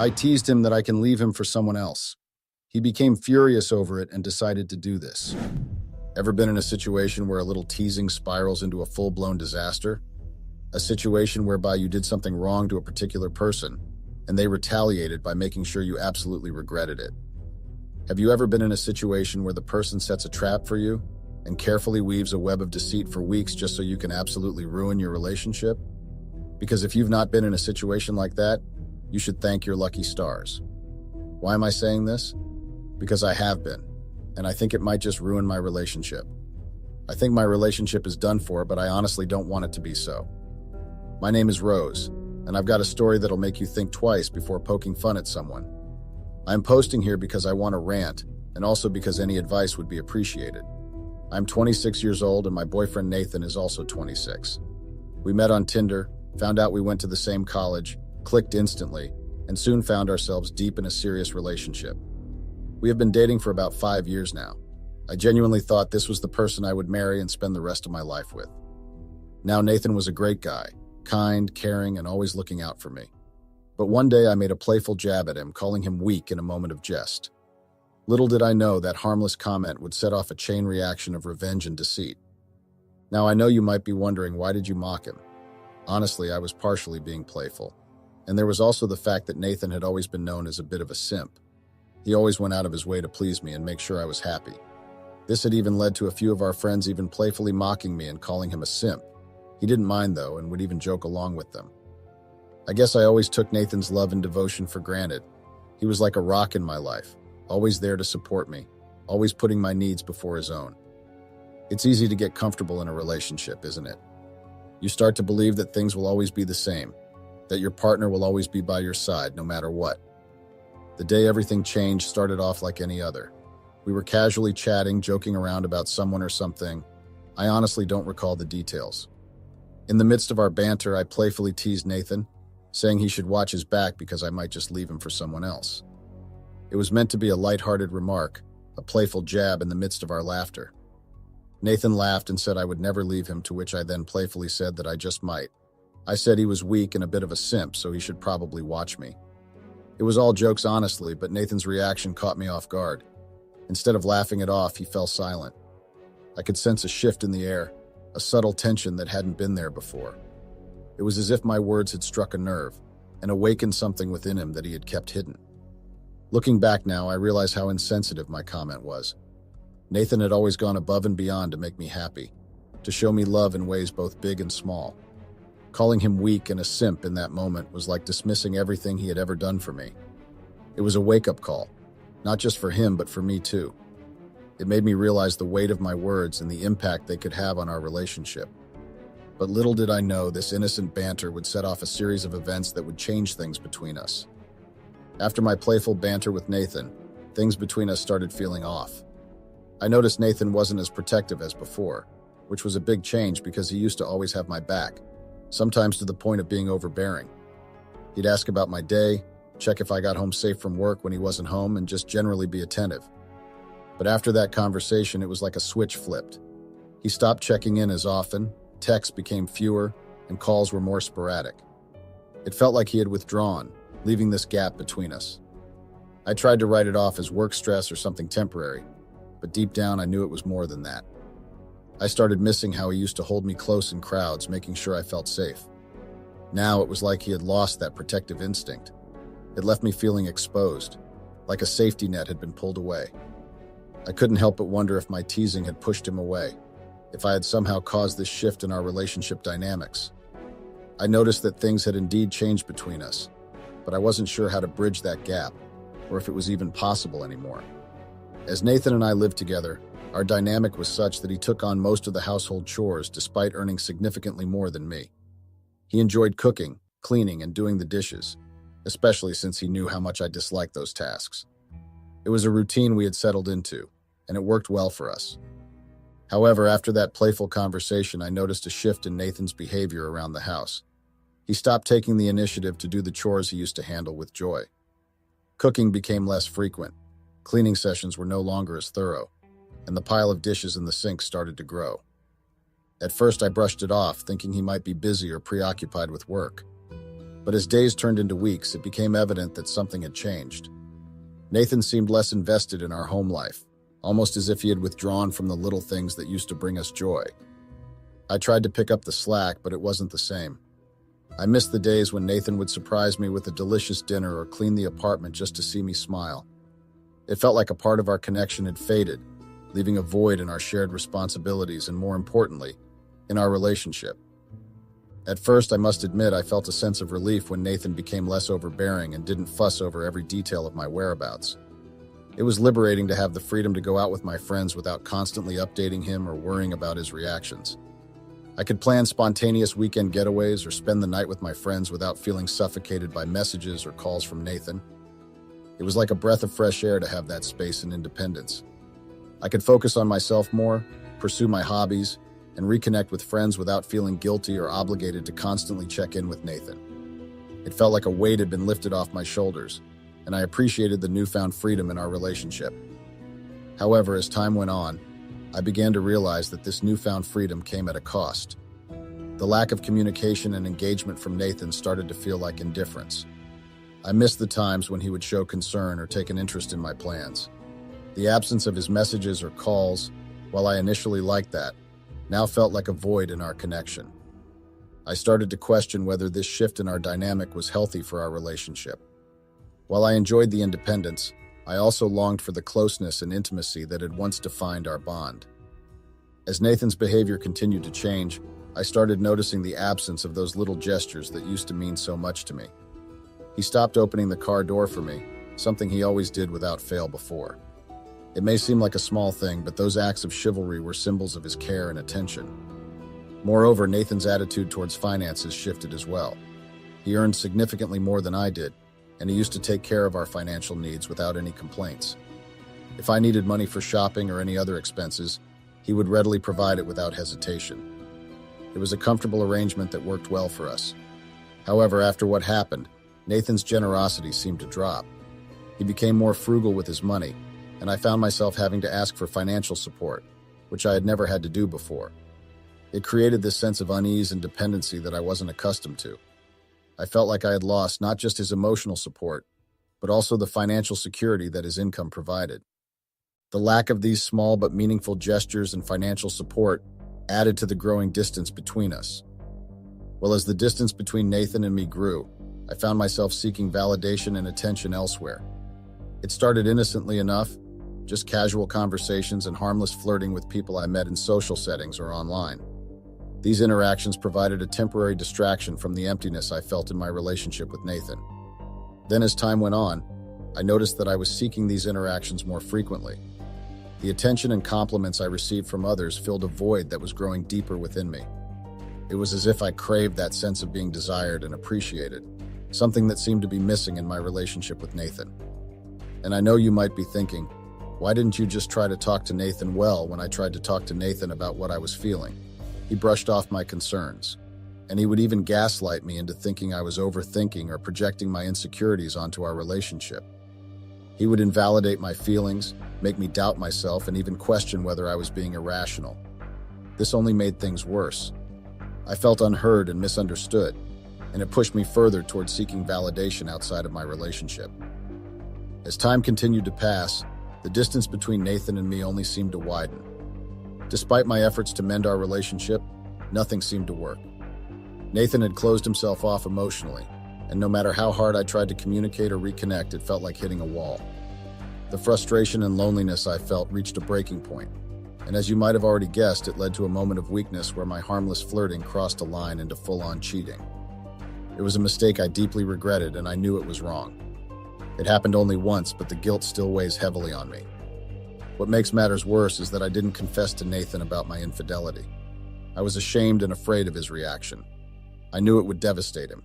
I teased him that I can leave him for someone else. He became furious over it and decided to do this. Ever been in a situation where a little teasing spirals into a full-blown disaster? A situation whereby you did something wrong to a particular person, and they retaliated by making sure you absolutely regretted it. Have you ever been in a situation where the person sets a trap for you and carefully weaves a web of deceit for weeks just so you can absolutely ruin your relationship? Because if you've not been in a situation like that, you should thank your lucky stars. Why am I saying this? Because I have been, and I think it might just ruin my relationship. I think my relationship is done for, but I honestly don't want it to be so. My name is Rose, and I've got a story that'll make you think twice before poking fun at someone. I'm posting here because I want to rant, and also because any advice would be appreciated. I'm 26 years old, and my boyfriend Nathan is also 26. We met on Tinder, found out we went to the same college, clicked instantly, and soon found ourselves deep in a serious relationship. We have been dating for about 5 years now. I genuinely thought this was the person I would marry and spend the rest of my life with. Now, Nathan was a great guy, kind, caring, and always looking out for me. But one day I made a playful jab at him, calling him weak in a moment of jest. Little did I know that harmless comment would set off a chain reaction of revenge and deceit. Now, I know you might be wondering, why did you mock him? Honestly, I was partially being playful. And there was also the fact that Nathan had always been known as a bit of a simp. He always went out of his way to please me and make sure I was happy. This had even led to a few of our friends even playfully mocking me and calling him a simp. He didn't mind though, and would even joke along with them. I guess I always took Nathan's love and devotion for granted. He was like a rock in my life, always there to support me, always putting my needs before his own. It's easy to get comfortable in a relationship, isn't it? You start to believe that things will always be the same, that your partner will always be by your side no matter what. The day everything changed started off like any other. We were casually chatting, joking around about someone or something. I honestly don't recall the details. In the midst of our banter, I playfully teased Nathan, saying he should watch his back because I might just leave him for someone else. It was meant to be a lighthearted remark, a playful jab in the midst of our laughter. Nathan laughed and said I would never leave him, to which I then playfully said that I just might. I said he was weak and a bit of a simp, so he should probably watch me. It was all jokes, honestly, but Nathan's reaction caught me off guard. Instead of laughing it off, he fell silent. I could sense a shift in the air, a subtle tension that hadn't been there before. It was as if my words had struck a nerve and awakened something within him that he had kept hidden. Looking back now, I realize how insensitive my comment was. Nathan had always gone above and beyond to make me happy, to show me love in ways both big and small. Calling him weak and a simp in that moment was like dismissing everything he had ever done for me. It was a wake-up call, not just for him, but for me too. It made me realize the weight of my words and the impact they could have on our relationship. But little did I know this innocent banter would set off a series of events that would change things between us. After my playful banter with Nathan, things between us started feeling off. I noticed Nathan wasn't as protective as before, which was a big change because he used to always have my back, sometimes to the point of being overbearing. He'd ask about my day, check if I got home safe from work when he wasn't home, and just generally be attentive. But after that conversation, it was like a switch flipped. He stopped checking in as often, texts became fewer, and calls were more sporadic. It felt like he had withdrawn, leaving this gap between us. I tried to write it off as work stress or something temporary, but deep down I knew it was more than that. I started missing how he used to hold me close in crowds, making sure I felt safe. Now it was like he had lost that protective instinct. It left me feeling exposed, like a safety net had been pulled away. I couldn't help but wonder if my teasing had pushed him away, if I had somehow caused this shift in our relationship dynamics. I noticed that things had indeed changed between us, but I wasn't sure how to bridge that gap, or if it was even possible anymore. As Nathan and I lived together, our dynamic was such that he took on most of the household chores despite earning significantly more than me. He enjoyed cooking, cleaning, and doing the dishes, especially since he knew how much I disliked those tasks. It was a routine we had settled into, and it worked well for us. However, after that playful conversation, I noticed a shift in Nathan's behavior around the house. He stopped taking the initiative to do the chores he used to handle with joy. Cooking became less frequent, cleaning sessions were no longer as thorough, and the pile of dishes in the sink started to grow. At first, I brushed it off, thinking he might be busy or preoccupied with work. But as days turned into weeks, it became evident that something had changed. Nathan seemed less invested in our home life, almost as if he had withdrawn from the little things that used to bring us joy. I tried to pick up the slack, but it wasn't the same. I missed the days when Nathan would surprise me with a delicious dinner or clean the apartment just to see me smile. It felt like a part of our connection had faded, leaving a void in our shared responsibilities and, more importantly, in our relationship. At first, I must admit I felt a sense of relief when Nathan became less overbearing and didn't fuss over every detail of my whereabouts. It was liberating to have the freedom to go out with my friends without constantly updating him or worrying about his reactions. I could plan spontaneous weekend getaways or spend the night with my friends without feeling suffocated by messages or calls from Nathan. It was like a breath of fresh air to have that space and independence. I could focus on myself more, pursue my hobbies, and reconnect with friends without feeling guilty or obligated to constantly check in with Nathan. It felt like a weight had been lifted off my shoulders, and I appreciated the newfound freedom in our relationship. However, as time went on, I began to realize that this newfound freedom came at a cost. The lack of communication and engagement from Nathan started to feel like indifference. I missed the times when he would show concern or take an interest in my plans. The absence of his messages or calls, while I initially liked that, now felt like a void in our connection. I started to question whether this shift in our dynamic was healthy for our relationship. While I enjoyed the independence, I also longed for the closeness and intimacy that had once defined our bond. As Nathan's behavior continued to change, I started noticing the absence of those little gestures that used to mean so much to me. He stopped opening the car door for me, something he always did without fail before. It may seem like a small thing, but those acts of chivalry were symbols of his care and attention. Moreover, Nathan's attitude towards finances shifted as well. He earned significantly more than I did, and he used to take care of our financial needs without any complaints. If I needed money for shopping or any other expenses, he would readily provide it without hesitation. It was a comfortable arrangement that worked well for us. However, after what happened, Nathan's generosity seemed to drop. He became more frugal with his money, and I found myself having to ask for financial support, which I had never had to do before. It created this sense of unease and dependency that I wasn't accustomed to. I felt like I had lost not just his emotional support, but also the financial security that his income provided. The lack of these small but meaningful gestures and financial support added to the growing distance between us. Well, as the distance between Nathan and me grew, I found myself seeking validation and attention elsewhere. It started innocently enough, just casual conversations and harmless flirting with people I met in social settings or online. These interactions provided a temporary distraction from the emptiness I felt in my relationship with Nathan. Then as time went on, I noticed that I was seeking these interactions more frequently. The attention and compliments I received from others filled a void that was growing deeper within me. It was as if I craved that sense of being desired and appreciated, something that seemed to be missing in my relationship with Nathan. And I know you might be thinking, why didn't you just try to talk to Nathan? Well, when I tried to talk to Nathan about what I was feeling, he brushed off my concerns, and he would even gaslight me into thinking I was overthinking or projecting my insecurities onto our relationship. He would invalidate my feelings, make me doubt myself, and even question whether I was being irrational. This only made things worse. I felt unheard and misunderstood, and it pushed me further towards seeking validation outside of my relationship. As time continued to pass, the distance between Nathan and me only seemed to widen. Despite my efforts to mend our relationship, nothing seemed to work. Nathan had closed himself off emotionally, and no matter how hard I tried to communicate or reconnect, it felt like hitting a wall. The frustration and loneliness I felt reached a breaking point, and as you might have already guessed, it led to a moment of weakness where my harmless flirting crossed a line into full-on cheating. It was a mistake I deeply regretted, and I knew it was wrong. It happened only once, but the guilt still weighs heavily on me. What makes matters worse is that I didn't confess to Nathan about my infidelity. I was ashamed and afraid of his reaction. I knew it would devastate him,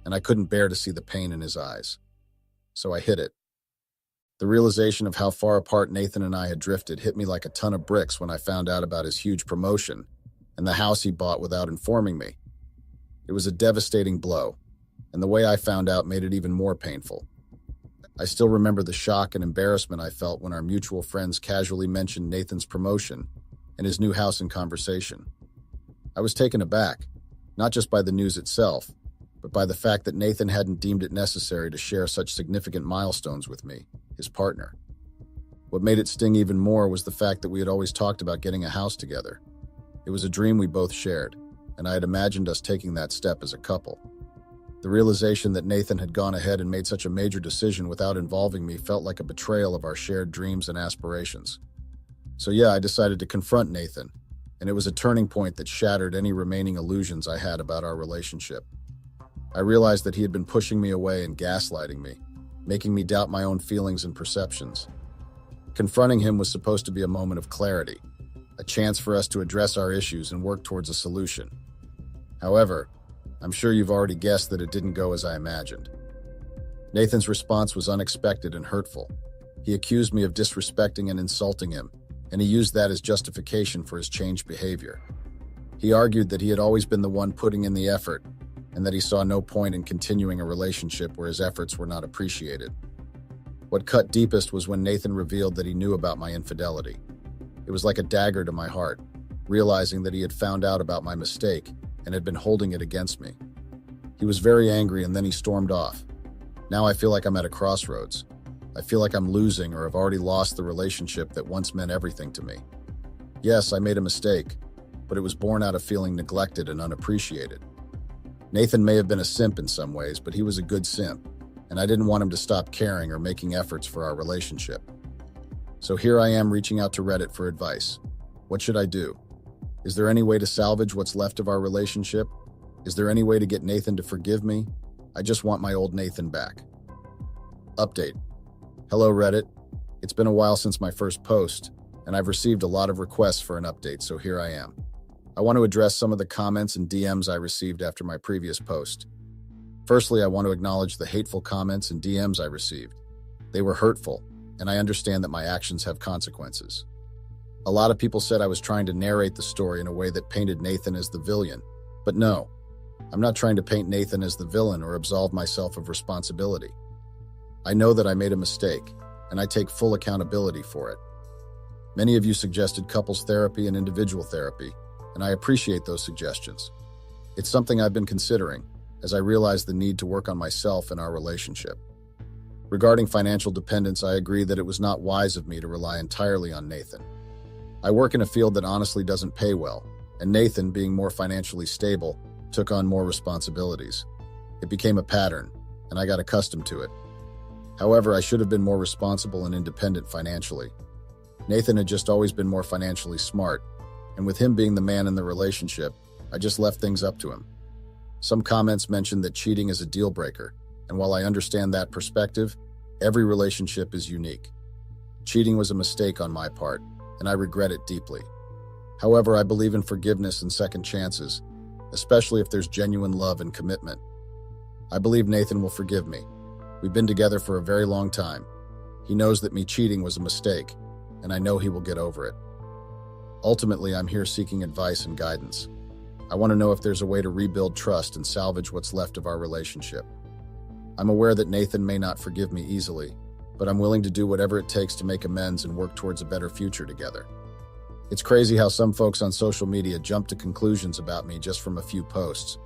and I couldn't bear to see the pain in his eyes. So I hid it. The realization of how far apart Nathan and I had drifted hit me like a ton of bricks when I found out about his huge promotion and the house he bought without informing me. It was a devastating blow, and the way I found out made it even more painful. I still remember the shock and embarrassment I felt when our mutual friends casually mentioned Nathan's promotion and his new house in conversation. I was taken aback, not just by the news itself, but by the fact that Nathan hadn't deemed it necessary to share such significant milestones with me, his partner. What made it sting even more was the fact that we had always talked about getting a house together. It was a dream we both shared, and I had imagined us taking that step as a couple. The realization that Nathan had gone ahead and made such a major decision without involving me felt like a betrayal of our shared dreams and aspirations. So yeah, I decided to confront Nathan, and it was a turning point that shattered any remaining illusions I had about our relationship. I realized that he had been pushing me away and gaslighting me, making me doubt my own feelings and perceptions. Confronting him was supposed to be a moment of clarity, a chance for us to address our issues and work towards a solution. However, I'm sure you've already guessed that it didn't go as I imagined. Nathan's response was unexpected and hurtful. He accused me of disrespecting and insulting him, and he used that as justification for his changed behavior. He argued that he had always been the one putting in the effort, and that he saw no point in continuing a relationship where his efforts were not appreciated. What cut deepest was when Nathan revealed that he knew about my infidelity. It was like a dagger to my heart, realizing that he had found out about my mistake and had been holding it against me. He was very angry and then he stormed off. Now I feel like I'm at a crossroads. I feel like I'm losing or have already lost the relationship that once meant everything to me. Yes, I made a mistake, but it was born out of feeling neglected and unappreciated. Nathan may have been a simp in some ways, but he was a good simp, and I didn't want him to stop caring or making efforts for our relationship. So here I am reaching out to Reddit for advice. What should I do? Is there any way to salvage what's left of our relationship? Is there any way to get Nathan to forgive me? I just want my old Nathan back. Update. Hello Reddit. It's been a while since my first post, and I've received a lot of requests for an update, so here I am. I want to address some of the comments and DMs I received after my previous post. Firstly, I want to acknowledge the hateful comments and DMs I received. They were hurtful, and I understand that my actions have consequences. A lot of people said I was trying to narrate the story in a way that painted Nathan as the villain, but no, I'm not trying to paint Nathan as the villain or absolve myself of responsibility. I know that I made a mistake, and I take full accountability for it. Many of you suggested couples therapy and individual therapy, and I appreciate those suggestions. It's something I've been considering, as I realize the need to work on myself and our relationship. Regarding financial dependence, I agree that it was not wise of me to rely entirely on Nathan. I work in a field that honestly doesn't pay well, and Nathan, being more financially stable, took on more responsibilities. It became a pattern, and I got accustomed to it. However, I should have been more responsible and independent financially. Nathan had just always been more financially smart, and with him being the man in the relationship, I just left things up to him. Some comments mentioned that cheating is a deal breaker, and while I understand that perspective, every relationship is unique. Cheating was a mistake on my part, and I regret it deeply. However, I believe in forgiveness and second chances, especially if there's genuine love and commitment. I believe Nathan will forgive me. We've been together for a very long time. He knows that me cheating was a mistake, and I know he will get over it. Ultimately, I'm here seeking advice and guidance. I want to know if there's a way to rebuild trust and salvage what's left of our relationship. I'm aware that Nathan may not forgive me easily, but I'm willing to do whatever it takes to make amends and work towards a better future together. It's crazy how some folks on social media jump to conclusions about me just from a few posts.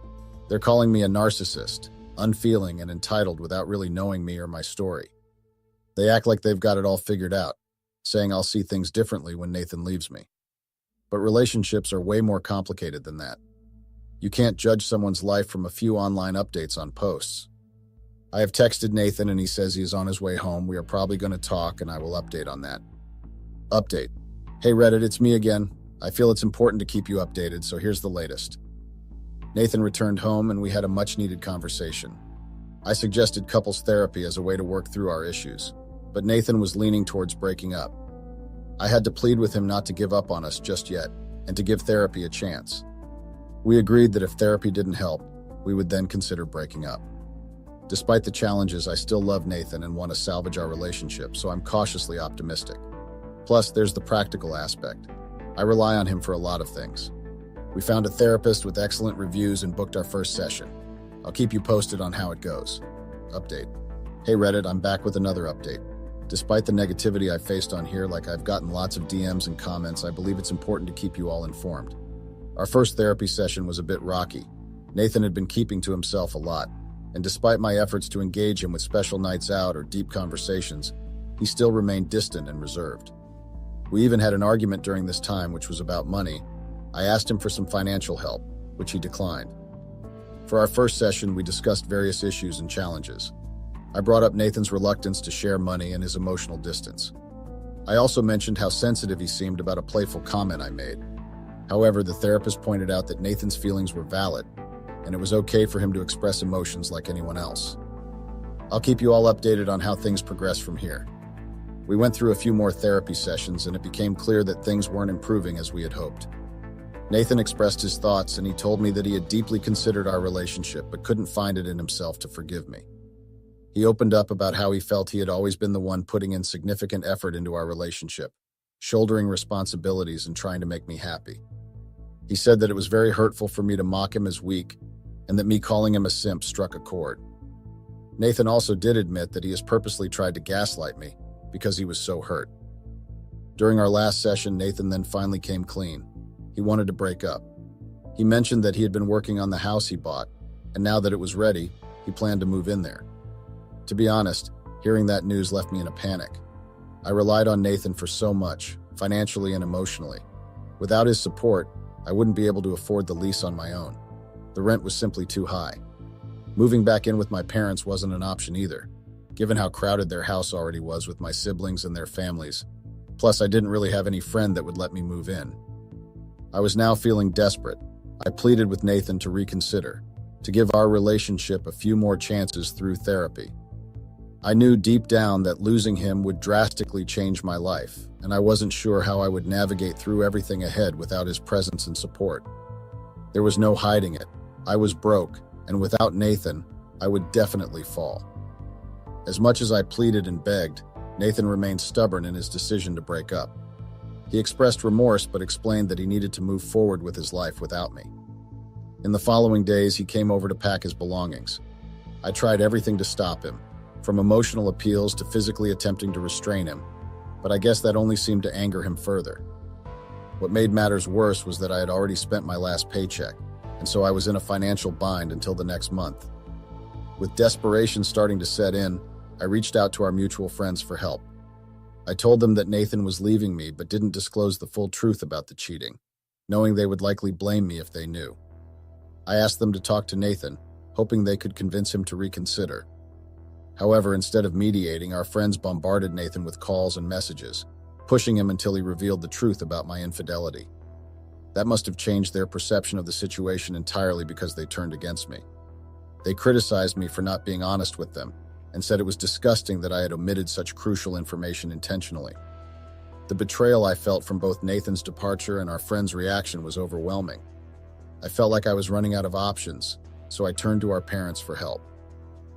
They're calling me a narcissist, unfeeling, and entitled without really knowing me or my story. They act like they've got it all figured out, saying I'll see things differently when Nathan leaves me. But relationships are way more complicated than that. You can't judge someone's life from a few online updates on posts. I have texted Nathan and he says he is on his way home. We are probably going to talk and I will update on that. Update. Hey Reddit, it's me again. I feel it's important to keep you updated, so here's the latest. Nathan returned home and we had a much-needed conversation. I suggested couples therapy as a way to work through our issues, but Nathan was leaning towards breaking up. I had to plead with him not to give up on us just yet and to give therapy a chance. We agreed that if therapy didn't help, we would then consider breaking up. Despite the challenges, I still love Nathan and want to salvage our relationship, so I'm cautiously optimistic. Plus, there's the practical aspect. I rely on him for a lot of things. We found a therapist with excellent reviews and booked our first session. I'll keep you posted on how it goes. Update. Hey Reddit, I'm back with another update. Despite the negativity I've faced on here, like I've gotten lots of DMs and comments, I believe it's important to keep you all informed. Our first therapy session was a bit rocky. Nathan had been keeping to himself a lot, and despite my efforts to engage him with special nights out or deep conversations, he still remained distant and reserved. We even had an argument during this time, which was about money. I asked him for some financial help, which he declined. For our first session, we discussed various issues and challenges. I brought up Nathan's reluctance to share money and his emotional distance. I also mentioned how sensitive he seemed about a playful comment I made. However, the therapist pointed out that Nathan's feelings were valid, and it was okay for him to express emotions like anyone else. I'll keep you all updated on how things progress from here. We went through a few more therapy sessions, and it became clear that things weren't improving as we had hoped. Nathan expressed his thoughts, and he told me that he had deeply considered our relationship but couldn't find it in himself to forgive me. He opened up about how he felt he had always been the one putting in significant effort into our relationship, shouldering responsibilities and trying to make me happy. He said that it was very hurtful for me to mock him as weak, and that me calling him a simp struck a chord. Nathan also did admit that he has purposely tried to gaslight me because he was so hurt. During our last session, Nathan then finally came clean. He wanted to break up. He mentioned that he had been working on the house he bought, and now that it was ready, he planned to move in there. To be honest, hearing that news left me in a panic. I relied on Nathan for so much, financially and emotionally. Without his support, I wouldn't be able to afford the lease on my own. The rent was simply too high. Moving back in with my parents wasn't an option either, given how crowded their house already was with my siblings and their families. Plus, I didn't really have any friend that would let me move in. I was now feeling desperate. I pleaded with Nathan to reconsider, to give our relationship a few more chances through therapy. I knew deep down that losing him would drastically change my life, and I wasn't sure how I would navigate through everything ahead without his presence and support. There was no hiding it. I was broke, and without Nathan, I would definitely fall. As much as I pleaded and begged, Nathan remained stubborn in his decision to break up. He expressed remorse but explained that he needed to move forward with his life without me. In the following days, he came over to pack his belongings. I tried everything to stop him, from emotional appeals to physically attempting to restrain him, but I guess that only seemed to anger him further. What made matters worse was that I had already spent my last paycheck, and so I was in a financial bind until the next month. With desperation starting to set in, I reached out to our mutual friends for help. I told them that Nathan was leaving me but didn't disclose the full truth about the cheating, knowing they would likely blame me if they knew. I asked them to talk to Nathan, hoping they could convince him to reconsider. However, instead of mediating, our friends bombarded Nathan with calls and messages, pushing him until he revealed the truth about my infidelity. That must have changed their perception of the situation entirely because they turned against me. They criticized me for not being honest with them and said it was disgusting that I had omitted such crucial information intentionally. The betrayal I felt from both Nathan's departure and our friends' reaction was overwhelming. I felt like I was running out of options, so I turned to our parents for help.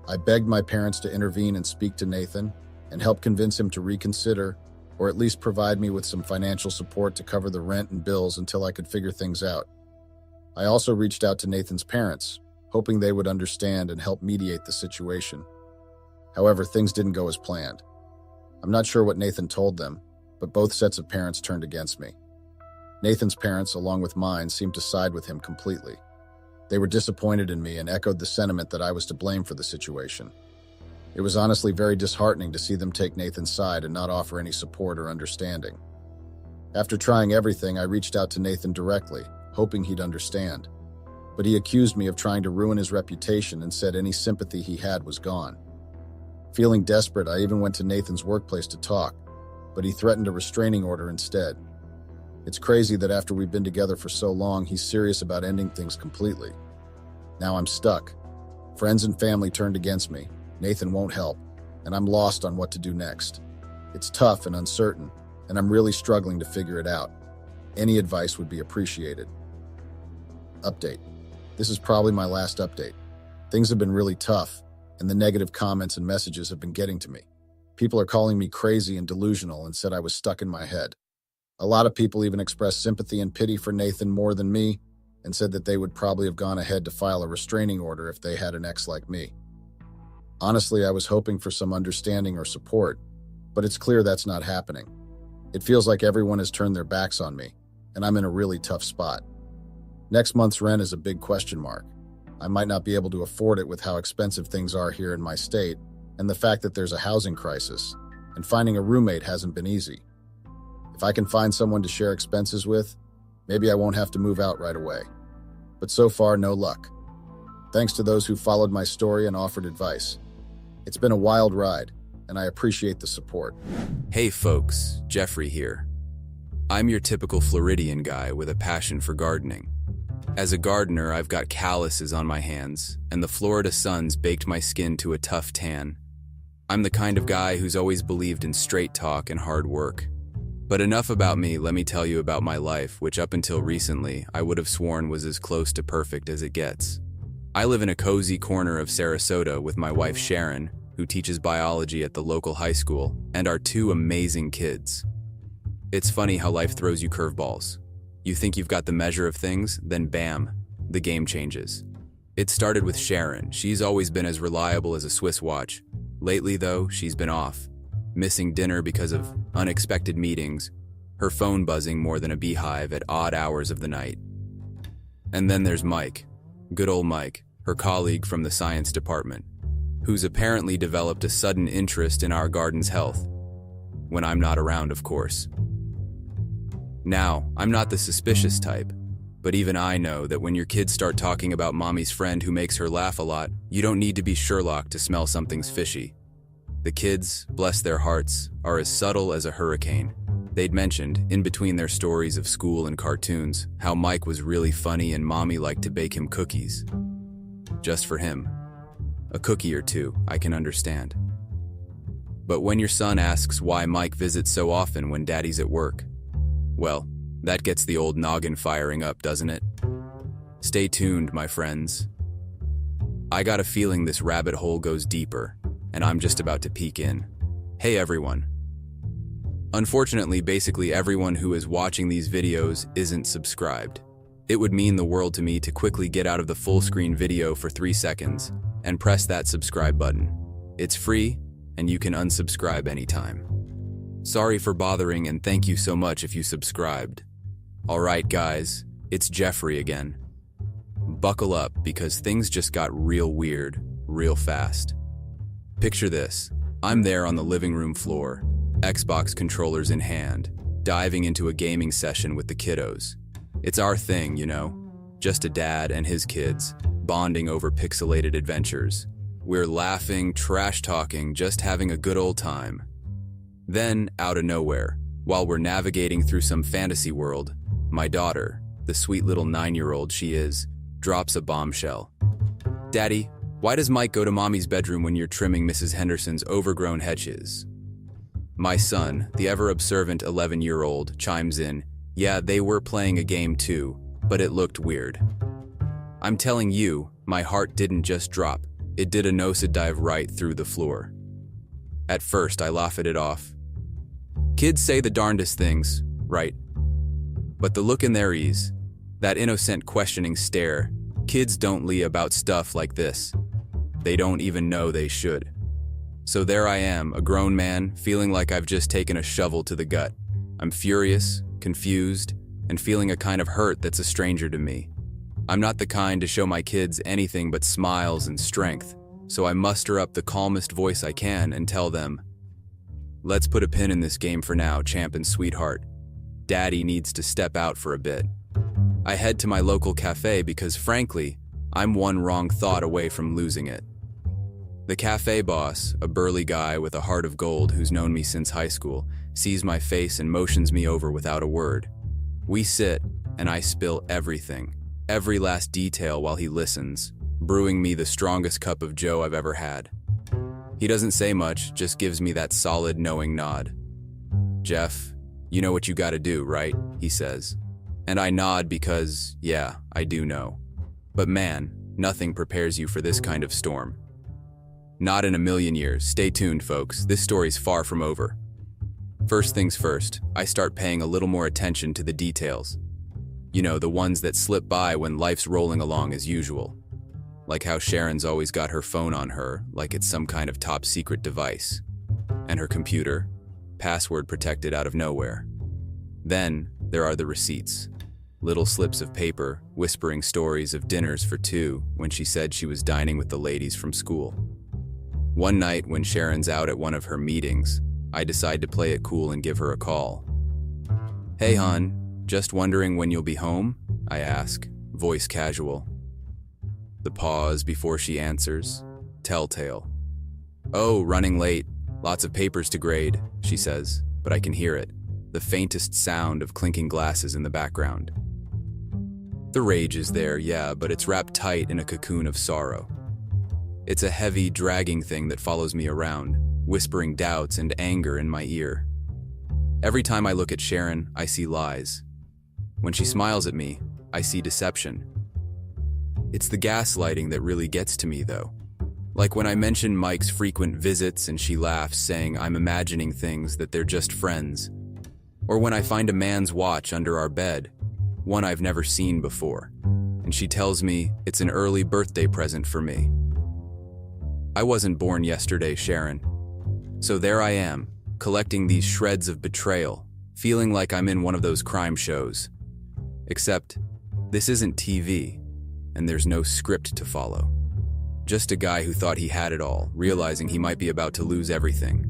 I begged my parents to intervene and speak to Nathan and help convince him to reconsider, or at least provide me with some financial support to cover the rent and bills until I could figure things out. I also reached out to Nathan's parents, hoping they would understand and help mediate the situation. However, things didn't go as planned. I'm not sure what Nathan told them, but both sets of parents turned against me. Nathan's parents, along with mine, seemed to side with him completely. They were disappointed in me and echoed the sentiment that I was to blame for the situation. It was honestly very disheartening to see them take Nathan's side and not offer any support or understanding. After trying everything, I reached out to Nathan directly, hoping he'd understand. But he accused me of trying to ruin his reputation and said any sympathy he had was gone. Feeling desperate, I even went to Nathan's workplace to talk, but he threatened a restraining order instead. It's crazy that after we've been together for so long, he's serious about ending things completely. Now I'm stuck. Friends and family turned against me. Nathan won't help, and I'm lost on what to do next. It's tough and uncertain, and I'm really struggling to figure it out. Any advice would be appreciated. Update. This is probably my last update. Things have been really tough, and the negative comments and messages have been getting to me. People are calling me crazy and delusional and said I was stuck in my head. A lot of people even expressed sympathy and pity for Nathan more than me and said that they would probably have gone ahead to file a restraining order if they had an ex like me. Honestly, I was hoping for some understanding or support, but it's clear that's not happening. It feels like everyone has turned their backs on me, and I'm in a really tough spot. Next month's rent is a big question mark. I might not be able to afford it with how expensive things are here in my state, and the fact that there's a housing crisis, and finding a roommate hasn't been easy. If I can find someone to share expenses with, maybe I won't have to move out right away. But so far, no luck. Thanks to those who followed my story and offered advice. It's been a wild ride, and I appreciate the support. Hey folks, Jeffrey here. I'm your typical Floridian guy with a passion for gardening. As a gardener, I've got calluses on my hands, and the Florida sun's baked my skin to a tough tan. I'm the kind of guy who's always believed in straight talk and hard work. But enough about me, let me tell you about my life, which up until recently, I would have sworn was as close to perfect as it gets. I live in a cozy corner of Sarasota with my wife Sharon, who teaches biology at the local high school, and our two amazing kids. It's funny how life throws you curveballs. You think you've got the measure of things, then bam, the game changes. It started with Sharon. She's always been as reliable as a Swiss watch. Lately, though, she's been off. Missing dinner because of unexpected meetings, her phone buzzing more than a beehive at odd hours of the night. And then there's Mike, good old Mike, her colleague from the science department, who's apparently developed a sudden interest in our garden's health. When I'm not around, of course. Now, I'm not the suspicious type, but even I know that when your kids start talking about mommy's friend who makes her laugh a lot, you don't need to be Sherlock to smell something's fishy. The kids, bless their hearts, are as subtle as a hurricane. They'd mentioned, in between their stories of school and cartoons, how Mike was really funny and mommy liked to bake him cookies. Just for him. A cookie or two, I can understand. But when your son asks why Mike visits so often when daddy's at work, well, that gets the old noggin firing up, doesn't it? Stay tuned, my friends. I got a feeling this rabbit hole goes deeper, and I'm just about to peek in. Hey everyone. Unfortunately, basically everyone who is watching these videos isn't subscribed. It would mean the world to me to quickly get out of the full screen video for 3 seconds and press that subscribe button. It's free, and you can unsubscribe anytime. Sorry for bothering, and thank you so much if you subscribed. Alright guys, it's Jeffrey again. Buckle up because things just got real weird, real fast. Picture this, I'm there on the living room floor, Xbox controllers in hand, diving into a gaming session with the kiddos. It's our thing, you know, just a dad and his kids, bonding over pixelated adventures. We're laughing, trash-talking, just having a good old time. Then, out of nowhere, while we're navigating through some fantasy world, my daughter, the sweet little 9-year-old she is, drops a bombshell. Daddy, why does Mike go to mommy's bedroom when you're trimming Mrs. Henderson's overgrown hedges? My son, the ever-observant 11-year-old, chimes in, yeah, they were playing a game too, but it looked weird. I'm telling you, my heart didn't just drop, it did a nosedive right through the floor. At first, I laugh it off. Kids say the darndest things, right? But the look in their eyes, that innocent questioning stare, kids don't lie about stuff like this. They don't even know they should. So there I am, a grown man, feeling like I've just taken a shovel to the gut. I'm furious, confused, and feeling a kind of hurt that's a stranger to me. I'm not the kind to show my kids anything but smiles and strength, so I muster up the calmest voice I can and tell them, let's put a pin in this game for now, champ and sweetheart. Daddy needs to step out for a bit. I head to my local cafe because, frankly, I'm one wrong thought away from losing it. The cafe boss, a burly guy with a heart of gold who's known me since high school, sees my face and motions me over without a word. We sit, and I spill everything, every last detail while he listens, brewing me the strongest cup of joe I've ever had. He doesn't say much, just gives me that solid, knowing nod. Jeff, you know what you gotta do, right? He says. And I nod because, yeah, I do know. But man, nothing prepares you for this kind of storm. Not in a million years. Stay tuned, folks. This story's far from over. First things first, I start paying a little more attention to the details. You know, the ones that slip by when life's rolling along as usual. Like how Sharon's always got her phone on her, like it's some kind of top secret device. And her computer, password protected out of nowhere. Then, there are the receipts. little slips of paper, whispering stories of dinners for two when she said she was dining with the ladies from school. One night when Sharon's out at one of her meetings, I decide to play it cool and give her a call. "Hey, hon, just wondering when you'll be home?" I ask, voice casual. The pause before she answers, telltale. "Oh, running late. Lots of papers to grade," she says, but I can hear it, the faintest sound of clinking glasses in the background. The rage is there, yeah, but it's wrapped tight in a cocoon of sorrow. It's a heavy, dragging thing that follows me around, whispering doubts and anger in my ear. Every time I look at Sharon, I see lies. When she smiles at me, I see deception. It's the gaslighting that really gets to me, though. Like when I mention Mike's frequent visits and she laughs, saying I'm imagining things, that they're just friends. Or when I find a man's watch under our bed, one I've never seen before, and she tells me it's an early birthday present for me. I wasn't born yesterday, Sharon. So there I am, collecting these shreds of betrayal, feeling like I'm in one of those crime shows. Except, this isn't TV, and there's no script to follow. Just a guy who thought he had it all, realizing he might be about to lose everything.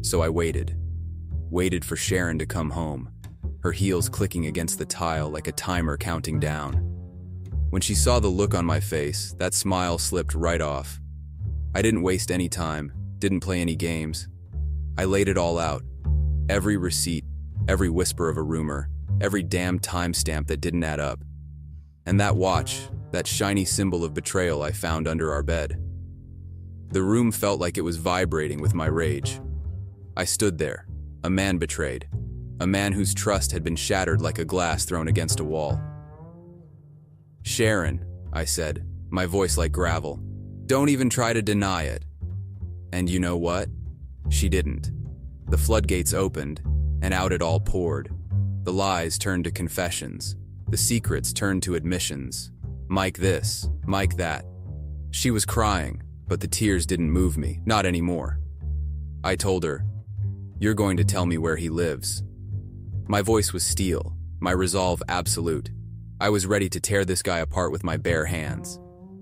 So I waited for Sharon to come home, her heels clicking against the tile like a timer counting down. When she saw the look on my face, that smile slipped right off. I didn't waste any time, didn't play any games. I laid it all out. Every receipt, every whisper of a rumor, every damn timestamp that didn't add up. And that watch, that shiny symbol of betrayal I found under our bed. The room felt like it was vibrating with my rage. I stood there, a man betrayed, a man whose trust had been shattered like a glass thrown against a wall. "Sharon," I said, my voice like gravel, "don't even try to deny it." And you know what? She didn't. The floodgates opened, and out it all poured. The lies turned to confessions. The secrets turned to admissions. Mike this, Mike that. She was crying, but the tears didn't move me, not anymore. I told her, "You're going to tell me where he lives." My voice was steel, my resolve absolute. I was ready to tear this guy apart with my bare hands.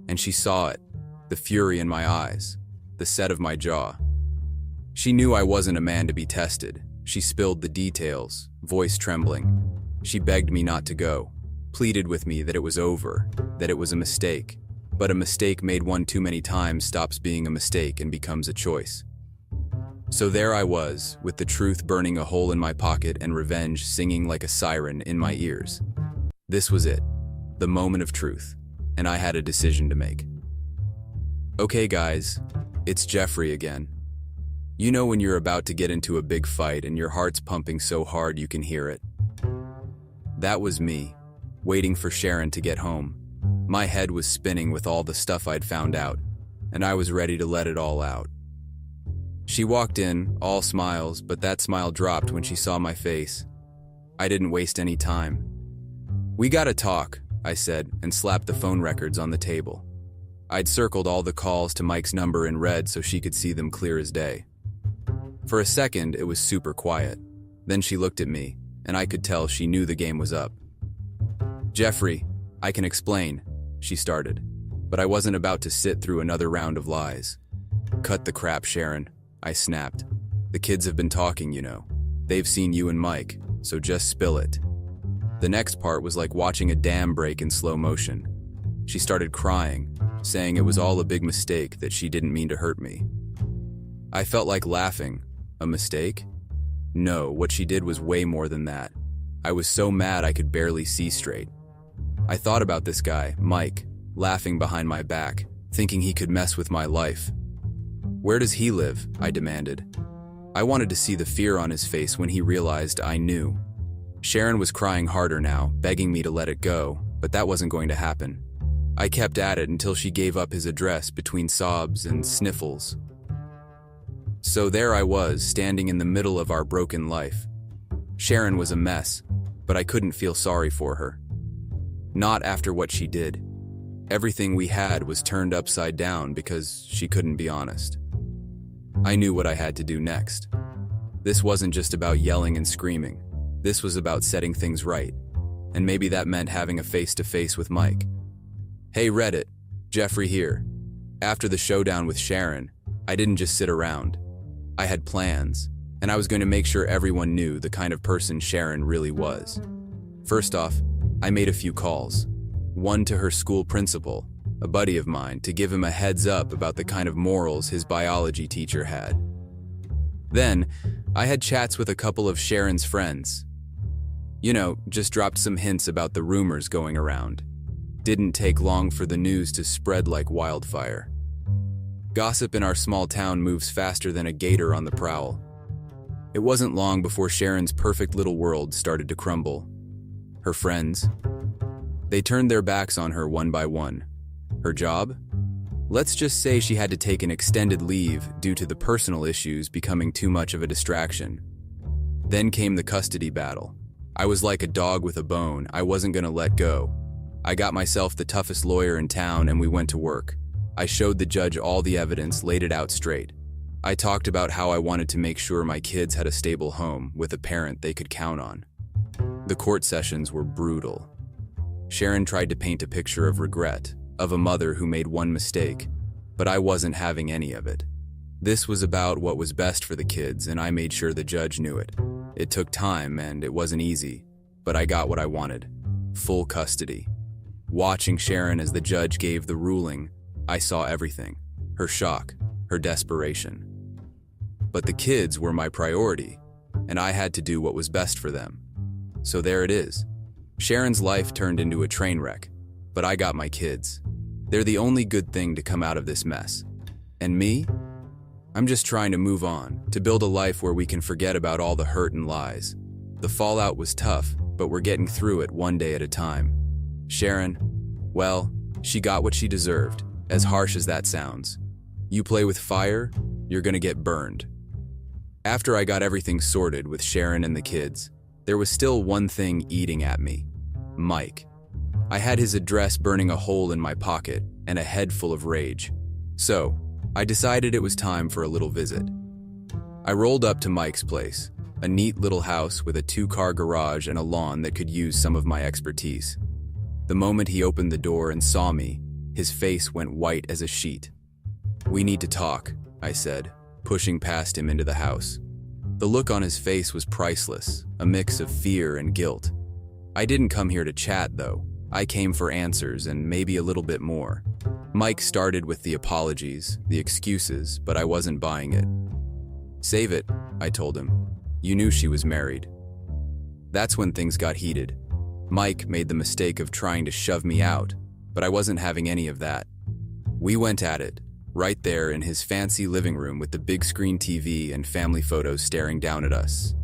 And she saw it, the fury in my eyes, the set of my jaw. She knew I wasn't a man to be tested. She spilled the details, voice trembling. She begged me not to go, pleaded with me that it was over, that it was a mistake. But a mistake made one too many times stops being a mistake and becomes a choice. So there I was, with the truth burning a hole in my pocket and revenge singing like a siren in my ears. This was it, the moment of truth, and I had a decision to make. Okay guys, it's Jeffrey again. You know when you're about to get into a big fight and your heart's pumping so hard you can hear it? That was me, waiting for Sharon to get home. My head was spinning with all the stuff I'd found out, and I was ready to let it all out. She walked in, all smiles, but that smile dropped when she saw my face. I didn't waste any time. "We gotta talk," I said, and slapped the phone records on the table. I'd circled all the calls to Mike's number in red so she could see them clear as day. For a second, it was super quiet. Then she looked at me, and I could tell she knew the game was up. "Jeffrey, I can explain," she started, but I wasn't about to sit through another round of lies. "Cut the crap, Sharon," I snapped. "The kids have been talking, you know. They've seen you and Mike, so just spill it." The next part was like watching a dam break in slow motion. She started crying, saying it was all a big mistake, that she didn't mean to hurt me. I felt like laughing. A mistake? No, what she did was way more than that. I was so mad I could barely see straight. I thought about this guy, Mike, laughing behind my back, thinking he could mess with my life. "Where does he live?" I demanded. I wanted to see the fear on his face when he realized I knew. Sharon was crying harder now, begging me to let it go, but that wasn't going to happen. I kept at it until she gave up his address between sobs and sniffles. So there I was, standing in the middle of our broken life. Sharon was a mess, but I couldn't feel sorry for her. Not after what she did. Everything we had was turned upside down because she couldn't be honest. I knew what I had to do next. This wasn't just about yelling and screaming. This was about setting things right. and maybe that meant having a face-to-face with Mike. Hey Reddit, Jeffrey here. After the showdown with Sharon, I didn't just sit around. I had plans, and I was going to make sure everyone knew the kind of person Sharon really was. First off, I made a few calls. One to her school principal, a buddy of mine, to give him a heads up about the kind of morals his biology teacher had. Then, I had chats with a couple of Sharon's friends. Just dropped some hints about the rumors going around. Didn't take long for the news to spread like wildfire. Gossip in our small town moves faster than a gator on the prowl. It wasn't long before Sharon's perfect little world started to crumble. Her friends, they turned their backs on her one by one. Her job? Let's just say she had to take an extended leave due to the personal issues becoming too much of a distraction. Then came the custody battle. I was like a dog with a bone. I wasn't going to let go. I got myself the toughest lawyer in town and we went to work. I showed the judge all the evidence, laid it out straight. I talked about how I wanted to make sure my kids had a stable home with a parent they could count on. The court sessions were brutal. Sharon tried to paint a picture of regret, of a mother who made one mistake, but I wasn't having any of it. This was about what was best for the kids, and I made sure the judge knew it. It took time and it wasn't easy, but I got what I wanted: full custody. Watching Sharon as the judge gave the ruling, I saw everything: her shock, her desperation. But the kids were my priority, and I had to do what was best for them. So there it is. Sharon's life turned into a train wreck, but I got my kids. They're the only good thing to come out of this mess. And me? I'm just trying to move on, to build a life where we can forget about all the hurt and lies. The fallout was tough, but we're getting through it one day at a time. Sharon, well, she got what she deserved, as harsh as that sounds. You play with fire, you're gonna get burned. After I got everything sorted with Sharon and the kids, there was still one thing eating at me: Mike. I had his address burning a hole in my pocket and a head full of rage. So, I decided it was time for a little visit. I rolled up to Mike's place, a neat little house with a 2-car garage and a lawn that could use some of my expertise. The moment he opened the door and saw me, his face went white as a sheet. "We need to talk," I said, pushing past him into the house. The look on his face was priceless, a mix of fear and guilt. I didn't come here to chat, though. I came for answers and maybe a little bit more. Mike started with the apologies, the excuses, but I wasn't buying it. "Save it," I told him. "You knew she was married." That's when things got heated. Mike made the mistake of trying to shove me out, but I wasn't having any of that. We went at it, right there in his fancy living room with the big screen TV and family photos staring down at us.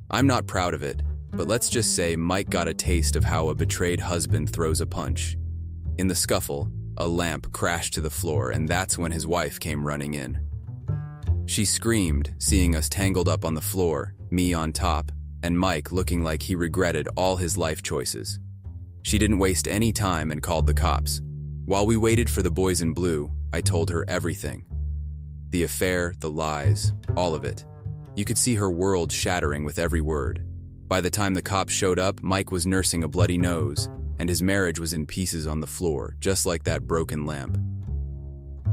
I'm not proud of it, but let's just say Mike got a taste of how a betrayed husband throws a punch. In the scuffle, a lamp crashed to the floor, and that's when his wife came running in. She screamed, seeing us tangled up on the floor, me on top, and Mike looking like he regretted all his life choices. She didn't waste any time and called the cops. While we waited for the boys in blue, I told her everything. The affair, the lies, all of it. You could see her world shattering with every word. By the time the cops showed up, Mike was nursing a bloody nose, and his marriage was in pieces on the floor, just like that broken lamp.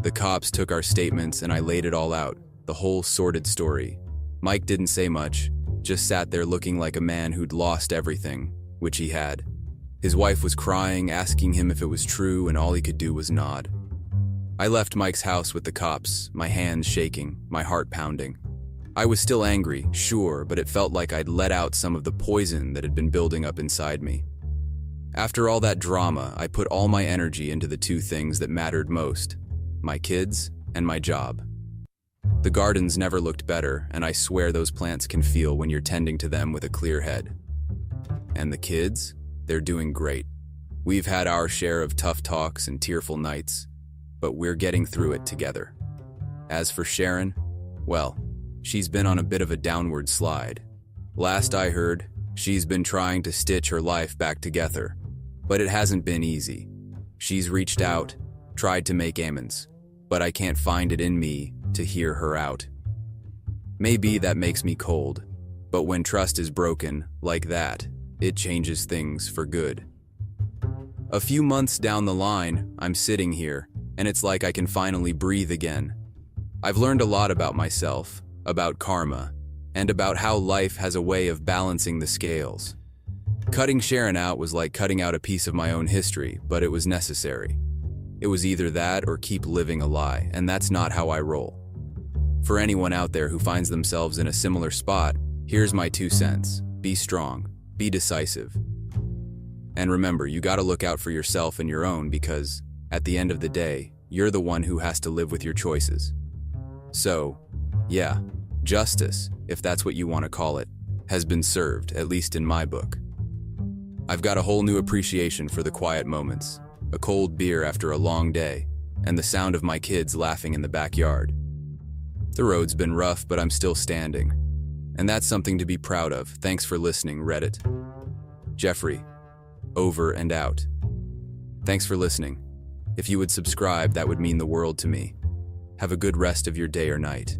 The cops took our statements and I laid it all out, the whole sordid story. Mike didn't say much, just sat there looking like a man who'd lost everything, which he had. His wife was crying, asking him if it was true, and all he could do was nod. I left Mike's house with the cops, my hands shaking, my heart pounding. I was still angry, sure, but it felt like I'd let out some of the poison that had been building up inside me. After all that drama, I put all my energy into the two things that mattered most: my kids and my job. The gardens never looked better, and I swear those plants can feel when you're tending to them with a clear head. And the kids? They're doing great. We've had our share of tough talks and tearful nights, but we're getting through it together. As for Sharon, well, she's been on a bit of a downward slide. Last I heard, she's been trying to stitch her life back together, but it hasn't been easy. She's reached out, tried to make amends, but I can't find it in me to hear her out. Maybe that makes me cold, but when trust is broken, like that, it changes things for good. A few months down the line, I'm sitting here, and it's like I can finally breathe again. I've learned a lot about myself, about karma, and about how life has a way of balancing the scales. Cutting Sharon out was like cutting out a piece of my own history, but it was necessary. It was either that or keep living a lie, and that's not how I roll. For anyone out there who finds themselves in a similar spot, here's my 2 cents. Be strong, be decisive. And remember, you gotta look out for yourself and your own because, at the end of the day, you're the one who has to live with your choices. So, yeah, justice, if that's what you want to call it, has been served, at least in my book. I've got a whole new appreciation for the quiet moments, a cold beer after a long day, and the sound of my kids laughing in the backyard. The road's been rough, but I'm still standing. And that's something to be proud of. Thanks for listening, Reddit. Jeffrey, over and out. Thanks for listening. If you would subscribe, that would mean the world to me. Have a good rest of your day or night.